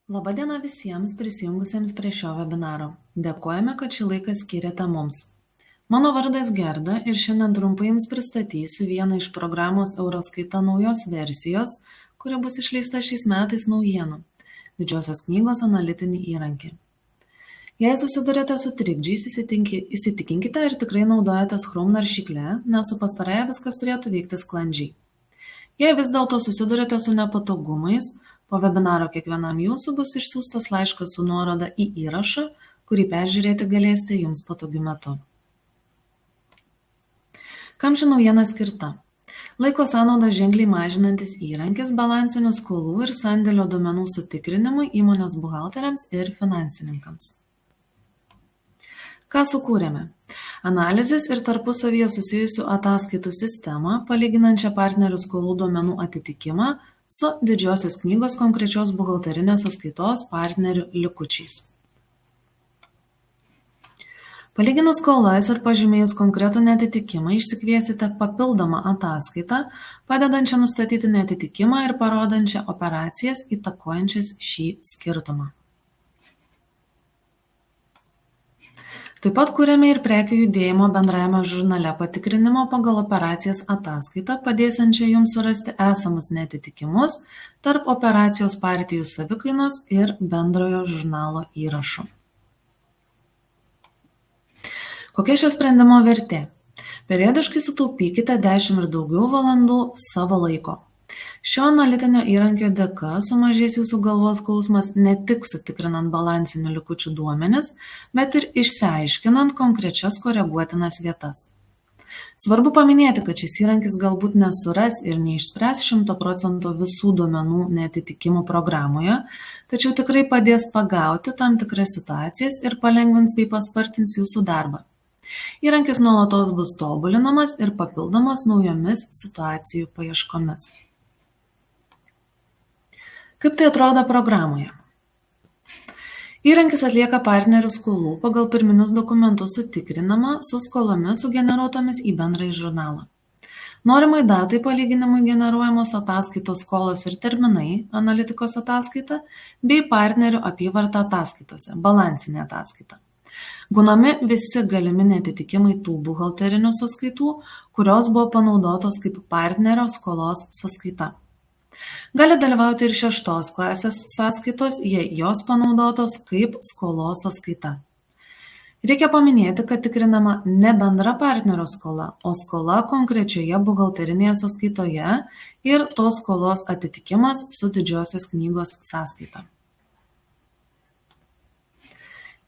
Labadiena visiems prisijungusiems prie šio webinaro. Dėkojame, kad šį laiką skiriate mums. Mano vardas Gerda ir šiandien trumpai jums pristatysiu vieną iš programos Euroskaita naujos versijos, kuri bus išleista šiais metais naujienų – Didžiosios knygos analitinį įrankį. Jei susidurėte su trikdžiais, įsitikinkite ir tikrai naudojatės Chrome naršykle, nes su pastarąja viskas turėtų vykti sklandžiai. Jei vis dėlto susidurėte su nepatogumais, po webinaro kiekvienam jūsų bus išsiųstas laiškas su nuoroda į įrašą, kurį peržiūrėti galėsite jums patogiu metu. Kam ši naujiena skirta? Laiko sąnaudą ženkliai mažinantis įrankis balansinių skolų ir sandėlio duomenų sutikrinimui įmonės buhalteriams ir finansininkams. Ką sukūrėme? Analizės ir tarpusavyje susijusių ataskaitų sistemą, palyginančią partnerių skolų duomenų atitikimą su Didžiosios knygos konkrečios buhalterinės sąskaitos partnerių likučiais. Palyginus skolas ir pažymėjus konkretų neatitikimą, išsikviesite papildomą ataskaitą, padedančią nustatyti neatitikimą ir parodančią operacijas įtakojančias šį skirtumą. Taip pat kuriame ir prekių judėjimo bendrajame žurnale patikrinimo pagal operacijas ataskaitą, padėsiančią jums surasti esamus neatitikimus tarp operacijos partijų savikainos ir bendrojo žurnalo įrašų. Kokia šio sprendimo vertė? Periodiškai sutaupykite 10 ir daugiau valandų savo laiko. Šio analitinio įrankio dėka sumažės jūsų galvos skausmas ne tik sutikrinant balansinių likučių duomenis, bet ir išsiaiškinant konkrečias koreguotinas vietas. Svarbu paminėti, kad šis įrankis galbūt nesuras ir neišspręs 100% visų duomenų neatitikimų programoje, tačiau tikrai padės pagauti tam tikras situacijas ir palengvins bei paspartins jūsų darbą. Įrankis nuolatos bus tobulinamas ir papildomas naujomis situacijų paieškomis. Kaip tai atrodo programoje? Įrankis atlieka partnerių skolų pagal pirminius dokumentus sutikrinamą su skolomis sugeneruotomis į bendrąjį žurnalą. Norimai datai palyginimui generuojamos ataskaitos skolos ir terminai, analitikos ataskaita, bei partnerių apyvarta ataskaitose, balansinė ataskaita. Gaunami visi galimi neatitikimai tų buhalterinių sąskaitų, kurios buvo panaudotos kaip partnerio skolos sąskaita. Gali dalyvauti ir 6 klasės sąskaitos, jei jos panaudotos kaip skolos sąskaita. Reikia paminėti, kad tikrinama ne bendra partnerio skola, o skola konkrečioje buhalterinėje sąskaitoje ir tos skolos atitikimas su Didžiosios knygos sąskaita.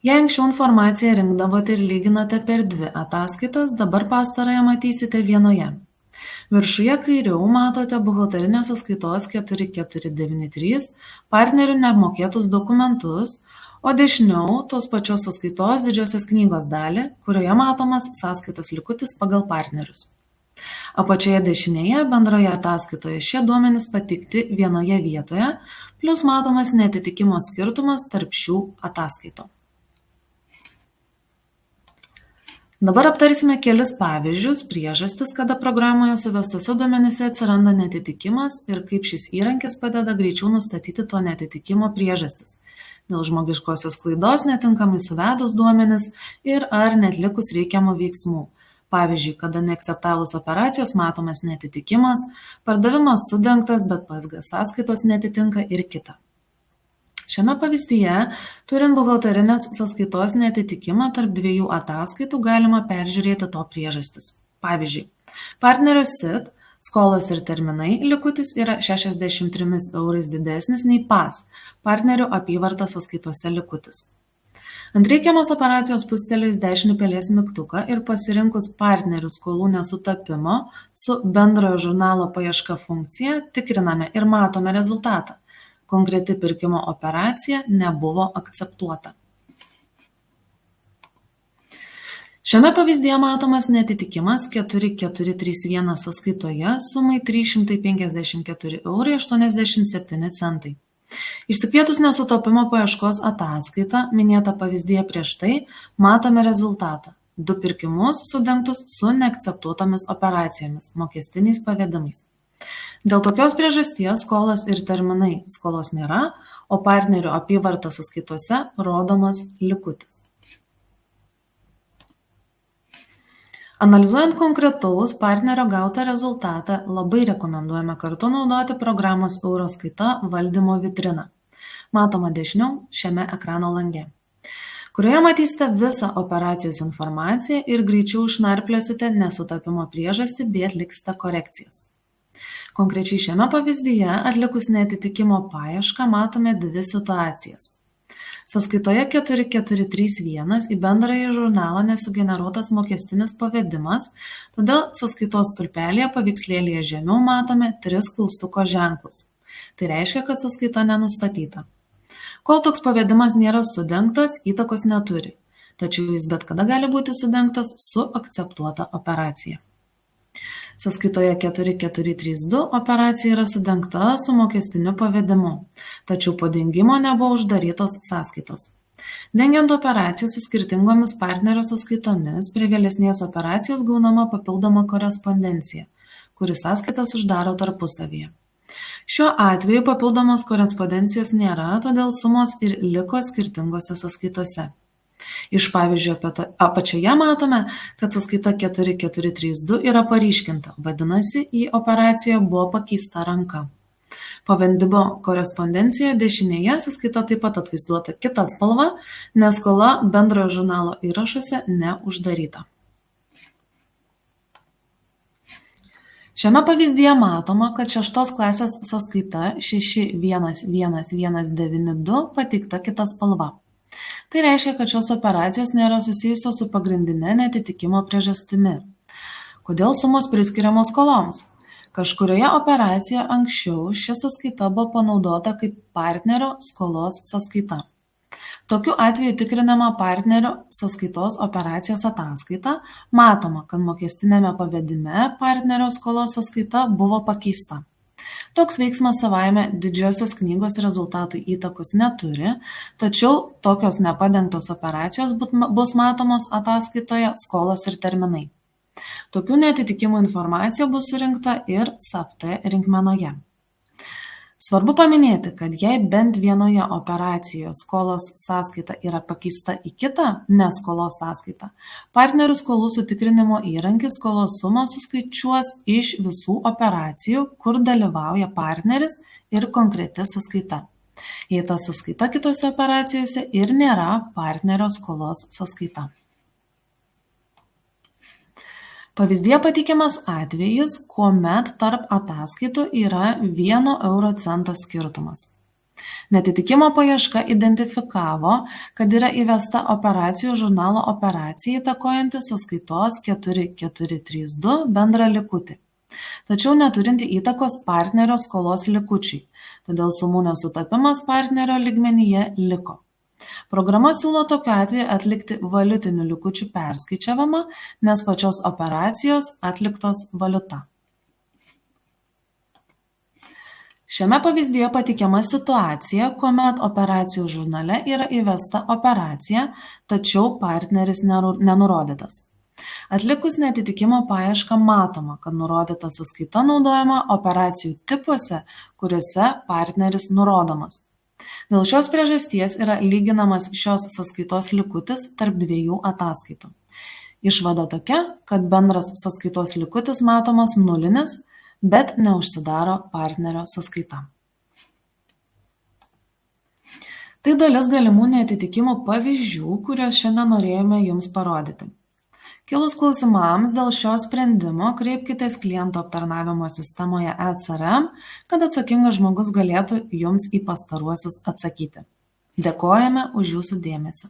Jei anksčiau informaciją rinkdavote ir lyginote per 2 ataskaitas, dabar pastarąją matysite vienoje. Viršuje kairiau matote buhalterinės sąskaitos 4493 partnerių neapmokėtus dokumentus, o dešiniau tos pačios sąskaitos Didžiosios knygos dalį, kurioje matomas sąskaitos likutis pagal partnerius. Apačioje dešinėje bendroje ataskaitoje šie duomenys pateikti vienoje vietoje, plus matomas neatitikimo skirtumas tarp šių ataskaitų. Dabar aptarsime kelis pavyzdžius, priežastis, kada programoje suvestose duomenyse atsiranda neatitikimas ir kaip šis įrankis padeda greičiau nustatyti to neatitikimo priežastis. Dėl žmogiškosios klaidos netinkamai suvedus duomenis ir ar neatlikus reikiamų veiksmų. Pavyzdžiui, kada neakceptavus operacijos matomas neatitikimas, pardavimas sudengtas, bet PSG sąskaitos neatitinka ir kita. Šiame pavyzdyje, turint buhalterinės sąskaitos neatitikimą tarp 2 ataskaitų, galima peržiūrėti to priežastis. Pavyzdžiui, partnerio SIT, skolos ir terminai likutis yra 63 eurais didesnis nei PAS, partnerių apyvarta sąskaitose likutis. Ant reikiamos operacijos pustelėjus dešinį pelės mygtuką ir pasirinkus partnerių skolų nesutapimo su bendrojo žurnalo paieška funkcija, tikriname ir matome rezultatą. Konkreti pirkimo operacija nebuvo akceptuota. Šiame pavyzdyje matomas neatitikimas 4431 sąskaitoje sumai 354,87 eurai. Išsikvietus nesutapimo paieškos ataskaitą, minėtą pavyzdyje prieš tai, matome rezultatą. 2 pirkimus sudengtus su neakceptuotomis operacijomis, mokestiniais pavedimais. Dėl tokios priežasties skolos ir terminai skolos nėra, o partnerių apyvarta sąskaitose rodomas likutis. Analizuojant konkretaus partnerio gautą rezultatą, labai rekomenduojame kartu naudoti programos Euroskaita valdymo vitriną, matoma dešiniau šiame ekrano lange, kurioje matysite visą operacijos informaciją ir greičiau išnarpliosite nesutapimo priežastį bei atliksite korekcijas. Konkrečiai šiame pavyzdyje atlikus neatitikimo paiešką matome dvi situacijas. Sąskaitoje 4431 į bendrąjį žurnalą nesugeneruotas mokestinis pavedimas, todėl sąskaitos stulpelėje paveikslėlyje žemiau matome 3 klaustuko ženklus. Tai reiškia, kad sąskaita nenustatyta. Kol toks pavedimas nėra sudengtas, įtakos neturi, tačiau jis bet kada gali būti sudengtas su akceptuota operacija. Sąskaitoje 4432 operacija yra sudengta su mokestiniu pavedimu, tačiau po dengimo nebuvo uždarytos sąskaitos. Dengiant operaciją su skirtingomis partnerio sąskaitomis, prie vėlesnės operacijos gaunama papildoma korespondencija, kuri sąskaitas uždaro tarpusavyje. Šiuo atveju papildomos korespondencijos nėra, todėl sumos ir liko skirtingose sąskaitose. Iš pavyzdžio apačioje matome, kad sąskaita 4432 yra paryškinta, vadinasi, į operaciją buvo pakeista ranka. Pavedimo korespondencijoje dešinėje sąskaita taip pat atvaizduota kita spalva, nes skola bendrojo žurnalo įrašuose neuždaryta. Šiame pavyzdyje matoma, kad 6 klasės sąskaita 611192 pateikta kita spalva. Tai reiškia, kad šios operacijos nėra susijusios su pagrindine neatitikimo priežastimi. Kodėl sumos priskiriamos skoloms? Kažkurioje operacijoje anksčiau ši sąskaita buvo panaudota kaip partnerio skolos sąskaita. Tokiu atveju tikrinama partnerio sąskaitos operacijos ataskaita, matoma, kad mokestinėme pavedime partnerio skolos sąskaita buvo pakeista. Toks veiksmas savaime didžiosios knygos rezultatų įtakos neturi, tačiau tokios nepadengtos operacijos bus matomos ataskaitoje skolos ir terminai. Tokių neatitikimų informacija bus surinkta ir SAFT rinkmenoje. Svarbu paminėti, kad jei bent vienoje operacijoje skolos sąskaita yra pakeista į kitą neskolos sąskaitą, partnerių skolų sutikrinimo įrankis skolos sumą suskaičiuos iš visų operacijų, kur dalyvauja partneris ir konkreti sąskaita. Jei ta sąskaita kitose operacijose ir nėra partnerio skolos sąskaita. Pavyzdyje pateikiamas atvejis, kuomet tarp ataskaitų yra 1 euro cento skirtumas. Neatitikimo paieška identifikavo, kad yra įvesta operacijų žurnalo operacija įtakojanti sąskaitos 4432 bendrą likutį, tačiau neturinti įtakos partnerio skolos likučiai, todėl sumų nesutapimas partnerio lygmenyje liko. Programa siūlo tokiu atveju atlikti valiutinių likučių perskaičiavimą, nes pačios operacijos atliktos valiuta. Šiame pavyzdyje pateikiama situacija, kuomet operacijų žurnale yra įvesta operacija, tačiau partneris nenurodytas. Atlikus neatitikimo paiešką matoma, kad nurodyta sąskaita naudojama operacijų tipuose, kuriuose partneris nurodomas. Dėl šios priežasties yra lyginamas šios sąskaitos likutis tarp 2 ataskaitų. Išvada tokia, kad bendras sąskaitos likutis matomas nulinis, bet neužsidaro partnerio sąskaita. Tai dalis galimų neatitikimo pavyzdžių, kuriuos šiandien norėjome jums parodyti. Kilus klausimams dėl šio sprendimo, kreipkitės klientų aptarnavimo sistemoje eCRM, kad atsakingas žmogus galėtų jums į pastaruosius atsakyti. Dėkojame už jūsų dėmesį.